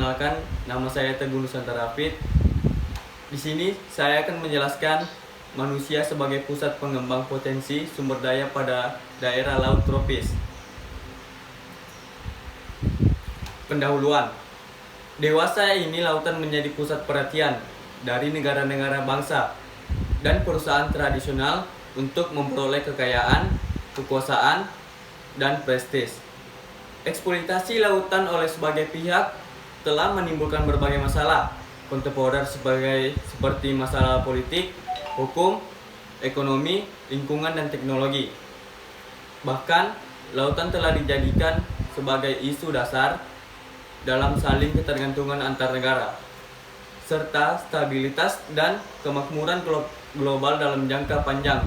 Perkenalkan, nama saya Teguh Nusantara Afid. Di sini saya akan menjelaskan manusia sebagai pusat pengembang potensi sumber daya pada daerah laut tropis. Pendahuluan. Dewasa ini lautan menjadi pusat perhatian dari negara-negara bangsa dan perusahaan tradisional untuk memperoleh kekayaan, kekuasaan, dan prestis. Eksploitasi lautan oleh sebagai pihak telah menimbulkan berbagai masalah kontemporer seperti masalah politik, hukum, ekonomi, lingkungan, dan teknologi. Bahkan, lautan telah dijadikan sebagai isu dasar dalam saling ketergantungan antar negara, serta stabilitas dan kemakmuran global dalam jangka panjang,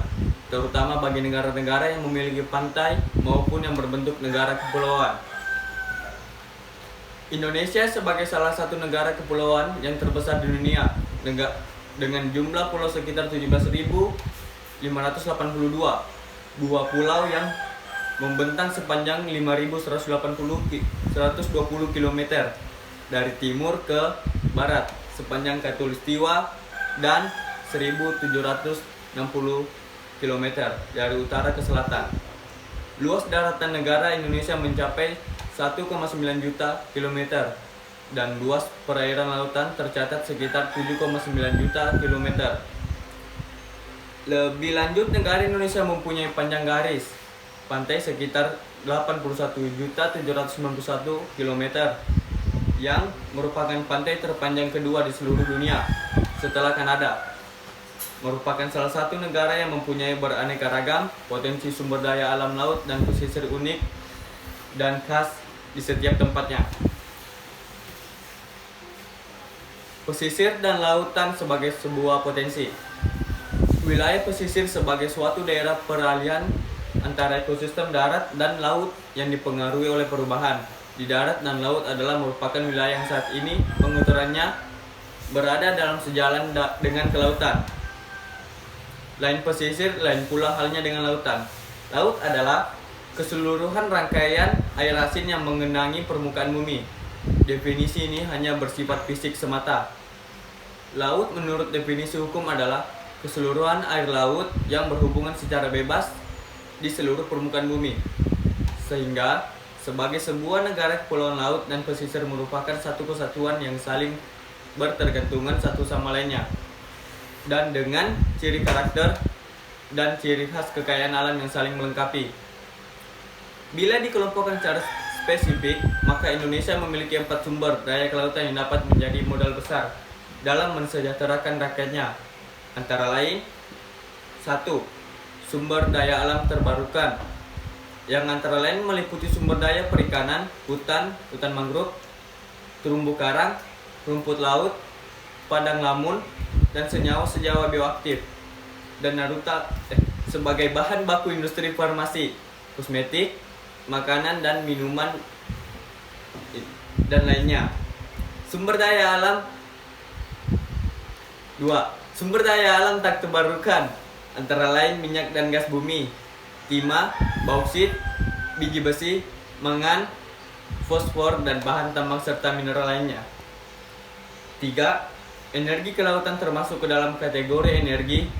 terutama bagi negara-negara yang memiliki pantai maupun yang berbentuk negara kepulauan. Indonesia sebagai salah satu negara kepulauan yang terbesar di dunia dengan jumlah pulau sekitar 17.582, dua pulau yang membentang sepanjang 5.120 km dari timur ke barat sepanjang Katulistiwa dan 1.760 km dari utara ke selatan. Luas daratan negara Indonesia mencapai 1,9 juta kilometer dan luas perairan lautan tercatat sekitar 7,9 juta kilometer. Lebih lanjut, negara Indonesia mempunyai panjang garis pantai sekitar 81.791 km yang merupakan pantai terpanjang kedua di seluruh dunia setelah Kanada. Merupakan salah satu negara yang mempunyai beraneka ragam potensi sumber daya alam laut dan pesisir unik dan khas di setiap tempatnya. Pesisir dan lautan sebagai sebuah potensi. Wilayah pesisir sebagai suatu daerah peralihan antara ekosistem darat dan laut yang dipengaruhi oleh perubahan di darat dan laut adalah merupakan wilayah yang saat ini pengutarannya berada dalam sejalan dengan kelautan. Lain pesisir, lain pula halnya dengan lautan. Laut adalah keseluruhan rangkaian air asin yang mengenangi permukaan bumi. Definisi ini hanya bersifat fisik semata. Laut menurut definisi hukum adalah keseluruhan air laut yang berhubungan secara bebas di seluruh permukaan bumi. Sehingga sebagai sebuah negara kepulauan laut dan pesisir merupakan satu kesatuan yang saling bertergantungan satu sama lainnya, dan dengan ciri karakter dan ciri khas kekayaan alam yang saling melengkapi. Bila dikelompokkan secara spesifik, maka Indonesia memiliki 4 sumber daya kelautan yang dapat menjadi modal besar dalam mensejahterakan rakyatnya. Antara lain, 1. Sumber daya alam terbarukan, yang antara lain meliputi sumber daya perikanan, hutan mangrove, terumbu karang, rumput laut, padang lamun, dan senyawa bioaktif dan sebagai bahan baku industri farmasi, kosmetik, makanan dan minuman dan lainnya. Sumber daya alam 2. Sumber daya alam tak terbarukan, antara lain minyak dan gas bumi, timah, bauksit, biji besi, mangan, fosfor, dan bahan tambang serta mineral lainnya. 3. Energi kelautan termasuk ke dalam kategori energi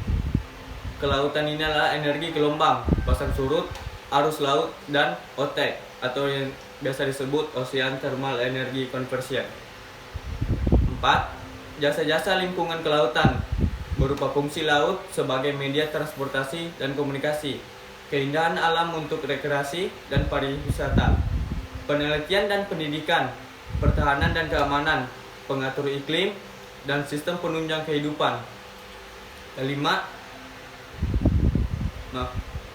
kelautan. Ini adalah energi gelombang, pasang surut, arus laut, dan OTEC atau yang biasa disebut Ocean Thermal Energy Conversion. 4. Jasa-jasa lingkungan kelautan berupa fungsi laut sebagai media transportasi dan komunikasi, keindahan alam untuk rekreasi dan pariwisata, penelitian dan pendidikan, pertahanan dan keamanan, pengatur iklim, dan sistem penunjang kehidupan. 5.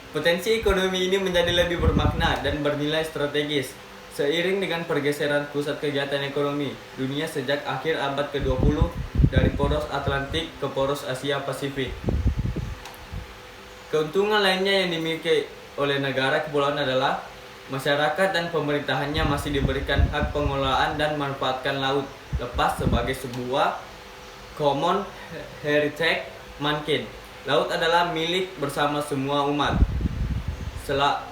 Potensi ekonomi ini menjadi lebih bermakna dan bernilai strategis seiring dengan pergeseran pusat kegiatan ekonomi dunia sejak akhir abad ke-20 dari poros Atlantik ke poros Asia Pasifik. Keuntungan lainnya yang dimiliki oleh negara kepulauan adalah masyarakat dan pemerintahannya masih diberikan hak pengelolaan dan manfaatkan laut lepas sebagai sebuah common heritage mankind. Laut adalah milik bersama semua umat.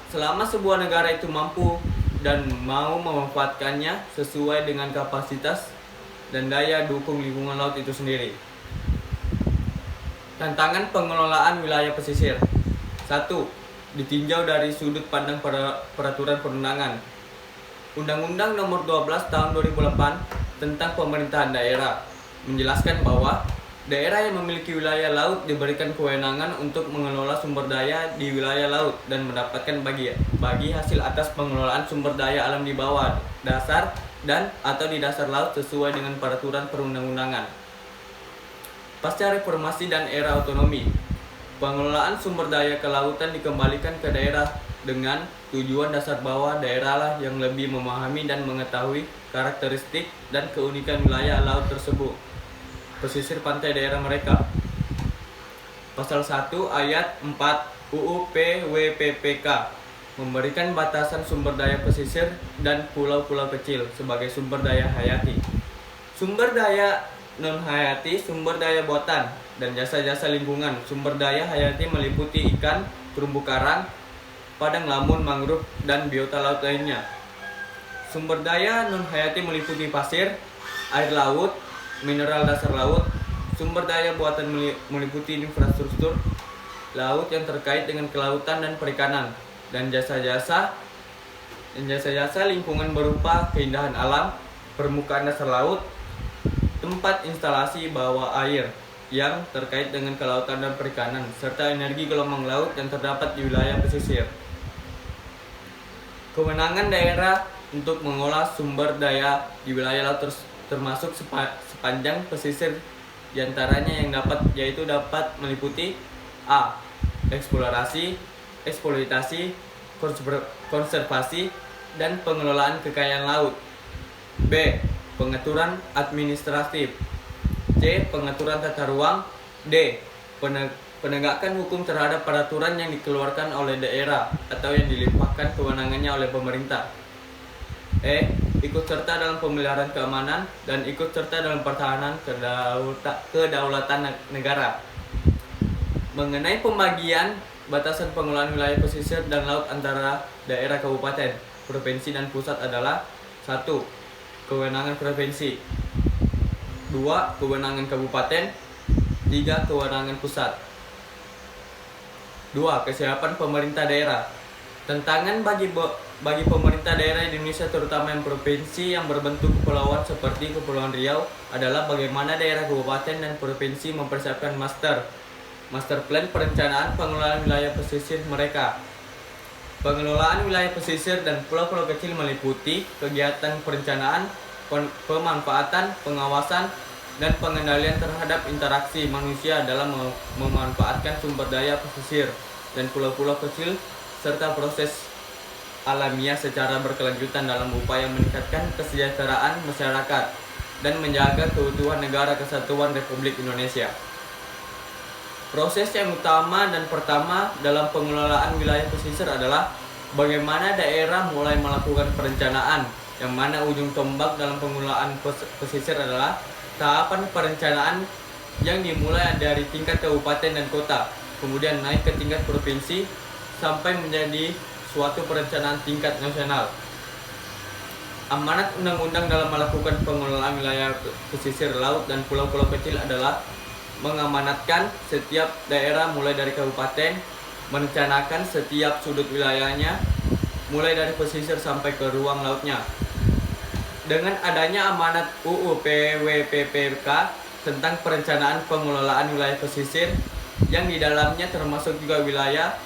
Selama sebuah negara itu mampu dan mau memanfaatkannya sesuai dengan kapasitas dan daya dukung lingkungan laut itu sendiri. Tantangan pengelolaan wilayah pesisir. 1. Ditinjau dari sudut pandang peraturan perundangan. Undang-Undang Nomor 12 Tahun 2008 tentang Pemerintahan Daerah menjelaskan bahwa daerah yang memiliki wilayah laut diberikan kewenangan untuk mengelola sumber daya di wilayah laut dan mendapatkan bagi hasil atas pengelolaan sumber daya alam di bawah dasar dan atau di dasar laut sesuai dengan peraturan perundang-undangan. Pasca reformasi dan era otonomi, pengelolaan sumber daya kelautan dikembalikan ke daerah dengan tujuan dasar bahwa daerahlah yang lebih memahami dan mengetahui karakteristik dan keunikan wilayah laut tersebut, pesisir pantai daerah mereka. Pasal 1 ayat 4 UU PWPPK memberikan batasan sumber daya pesisir dan pulau-pulau kecil sebagai sumber daya hayati. Sumber daya non-hayati, sumber daya buatan, dan jasa-jasa lingkungan. Sumber daya hayati meliputi ikan, terumbu karang, padang lamun, mangrove, dan biota laut lainnya. Sumber daya non-hayati meliputi pasir, air laut, mineral dasar laut. Sumber daya buatan meliputi infrastruktur laut yang terkait dengan kelautan dan perikanan, dan jasa-jasa lingkungan berupa keindahan alam, permukaan dasar laut, tempat instalasi bawah air yang terkait dengan kelautan dan perikanan, serta energi gelombang laut yang terdapat di wilayah pesisir. Kewenangan daerah untuk mengolah sumber daya di wilayah laut termasuk sepanjang pesisir, diantaranya yang dapat meliputi A. Eksplorasi, eksploitasi, konservasi, dan pengelolaan kekayaan laut. B. Pengaturan administratif. C. Pengaturan tata ruang. D. Penegakan hukum terhadap peraturan yang dikeluarkan oleh daerah atau yang dilimpahkan kewenangannya oleh pemerintah. E. Ikut serta dalam pemeliharaan keamanan dan ikut serta dalam pertahanan kedaulatan negara. Mengenai pembagian batasan pengelolaan wilayah pesisir dan laut antara daerah, kabupaten, provinsi, dan pusat adalah 1. Kewenangan provinsi, 2. Kewenangan kabupaten, 3. Kewenangan pusat. 2. Kesiapan pemerintah daerah. Tantangan bagi pemerintah daerah Indonesia, terutama yang provinsi yang berbentuk kepulauan seperti Kepulauan Riau, adalah bagaimana daerah, kabupaten, dan provinsi mempersiapkan master plan perencanaan pengelolaan wilayah pesisir mereka. Pengelolaan wilayah pesisir dan pulau-pulau kecil meliputi kegiatan perencanaan, pemanfaatan, pengawasan, dan pengendalian terhadap interaksi manusia dalam memanfaatkan sumber daya pesisir dan pulau-pulau kecil, serta proses alamiah secara berkelanjutan dalam upaya meningkatkan kesejahteraan masyarakat dan menjaga keutuhan negara kesatuan Republik Indonesia. Proses yang utama dan pertama dalam pengelolaan wilayah pesisir adalah bagaimana daerah mulai melakukan perencanaan, yang mana ujung tombak dalam pengelolaan pesisir adalah tahapan perencanaan yang dimulai dari tingkat kabupaten dan kota, kemudian naik ke tingkat provinsi, sampai menjadi suatu perencanaan tingkat nasional. Amanat undang-undang dalam melakukan pengelolaan wilayah pesisir, laut, dan pulau-pulau kecil adalah mengamanatkan setiap daerah mulai dari kabupaten, merencanakan setiap sudut wilayahnya mulai dari pesisir sampai ke ruang lautnya. Dengan adanya amanat UU PWPPK tentang perencanaan pengelolaan wilayah pesisir, yang di dalamnya termasuk juga wilayah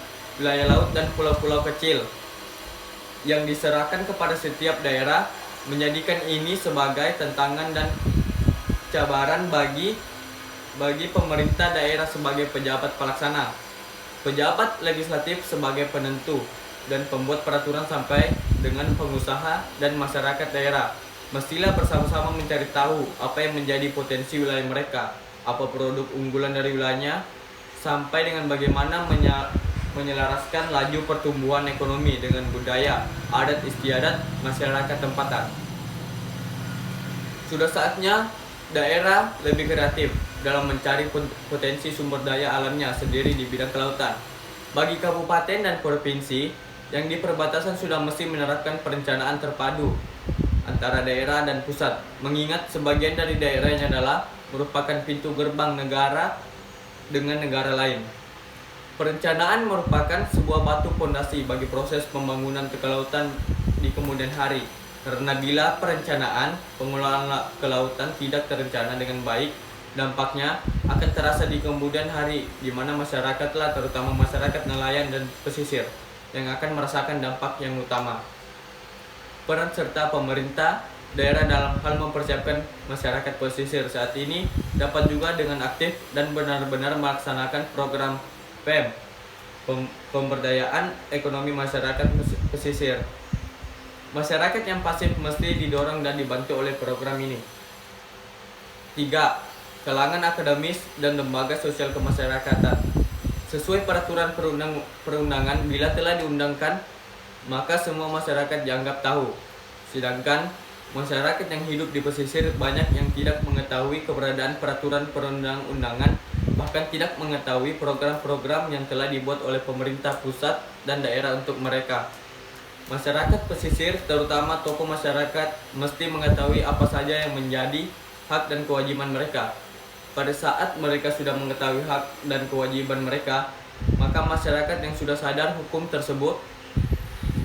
laut dan pulau-pulau kecil yang diserahkan kepada setiap daerah, menjadikan ini sebagai tantangan dan cabaran bagi pemerintah daerah sebagai pejabat pelaksana, pejabat legislatif sebagai penentu dan pembuat peraturan, sampai dengan pengusaha dan masyarakat daerah. Mestilah bersama-sama mencari tahu apa yang menjadi potensi wilayah mereka, apa produk unggulan dari wilayahnya, sampai dengan bagaimana menyelaraskan laju pertumbuhan ekonomi dengan budaya, adat istiadat masyarakat tempatan. Sudah saatnya daerah lebih kreatif dalam mencari potensi sumber daya alamnya sendiri di bidang kelautan. Bagi kabupaten dan provinsi, yang di perbatasan sudah mesti menerapkan perencanaan terpadu antara daerah dan pusat, mengingat sebagian dari daerahnya adalah merupakan pintu gerbang negara dengan negara lain. Perencanaan merupakan sebuah batu fondasi bagi proses pembangunan kelautan di kemudian hari. Karena bila perencanaan pengelolaan kelautan tidak terencana dengan baik, dampaknya akan terasa di kemudian hari, di mana masyarakatlah, terutama masyarakat nelayan dan pesisir, yang akan merasakan dampak yang utama. Peran serta pemerintah daerah dalam hal mempersiapkan masyarakat pesisir saat ini dapat juga dengan aktif dan benar-benar melaksanakan program PEM, pemberdayaan ekonomi masyarakat pesisir. Masyarakat yang pasif mesti didorong dan dibantu oleh program ini. 3. Kalangan akademis dan lembaga sosial kemasyarakatan. Sesuai peraturan perundangan, bila telah diundangkan, maka semua masyarakat dianggap tahu. Sedangkan masyarakat yang hidup di pesisir banyak yang tidak mengetahui keberadaan peraturan perundang-undangan, bahkan tidak mengetahui program-program yang telah dibuat oleh pemerintah pusat dan daerah untuk mereka. Masyarakat pesisir, terutama tokoh masyarakat, mesti mengetahui apa saja yang menjadi hak dan kewajiban mereka. Pada saat mereka sudah mengetahui hak dan kewajiban mereka, maka masyarakat yang sudah sadar hukum tersebut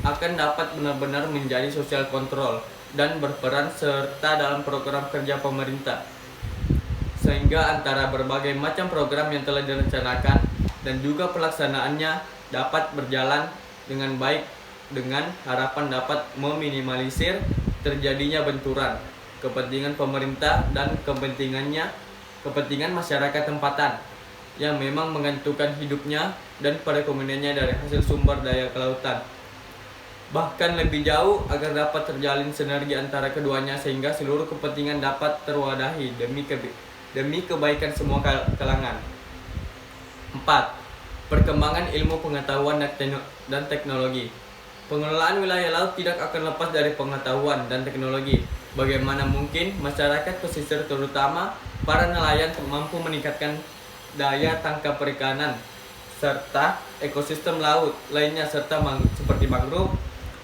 akan dapat benar-benar menjadi sosial kontrol dan berperan serta dalam program kerja pemerintah. Sehingga antara berbagai macam program yang telah direncanakan dan juga pelaksanaannya dapat berjalan dengan baik, dengan harapan dapat meminimalisir terjadinya benturan kepentingan pemerintah dan kepentingan masyarakat tempatan yang memang menggantungkan hidupnya dan perekonomiannya dari hasil sumber daya kelautan. Bahkan lebih jauh agar dapat terjalin sinergi antara keduanya sehingga seluruh kepentingan dapat terwadahi demi kebaikan semua kalangan. 4. Perkembangan ilmu pengetahuan dan teknologi. Pengelolaan wilayah laut tidak akan lepas dari pengetahuan dan teknologi. Bagaimana mungkin masyarakat pesisir, terutama para nelayan, mampu meningkatkan daya tangkap perikanan serta ekosistem laut lainnya seperti mangrove,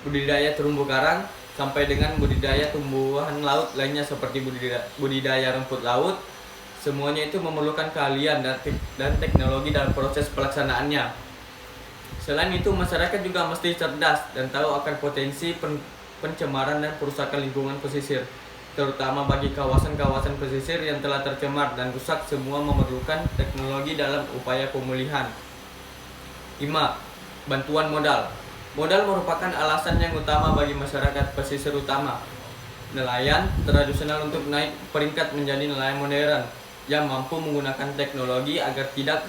budidaya terumbu karang, sampai dengan budidaya tumbuhan laut lainnya seperti budidaya rumput laut. Semuanya itu memerlukan keahlian dan teknologi dalam proses pelaksanaannya. Selain itu, masyarakat juga mesti cerdas dan tahu akan potensi pencemaran dan perusakan lingkungan pesisir, terutama bagi kawasan-kawasan pesisir yang telah tercemar dan rusak. Semua memerlukan teknologi dalam upaya pemulihan. 5. Bantuan modal. Modal merupakan alasan yang utama bagi masyarakat pesisir, utama nelayan tradisional, untuk naik peringkat menjadi nelayan modern yang mampu menggunakan teknologi agar tidak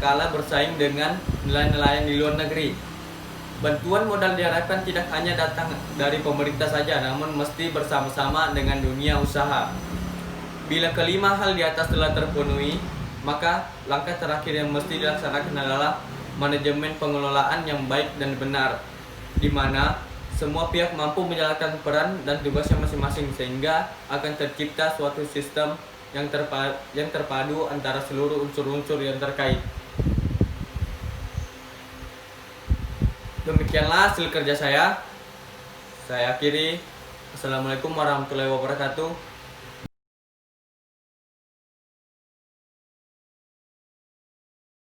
kalah bersaing dengan nelayan-nelayan di luar negeri. Bantuan modal diharapkan tidak hanya datang dari pemerintah saja, namun mesti bersama-sama dengan dunia usaha. Bila kelima hal di atas telah terpenuhi, maka langkah terakhir yang mesti dilaksanakan adalah manajemen pengelolaan yang baik dan benar, di mana semua pihak mampu menjalankan peran dan tugasnya masing-masing, sehingga akan tercipta suatu sistem yang terpadu antara seluruh unsur-unsur yang terkait. Demikianlah hasil kerja saya. Saya akhiri. Assalamualaikum warahmatullahi wabarakatuh.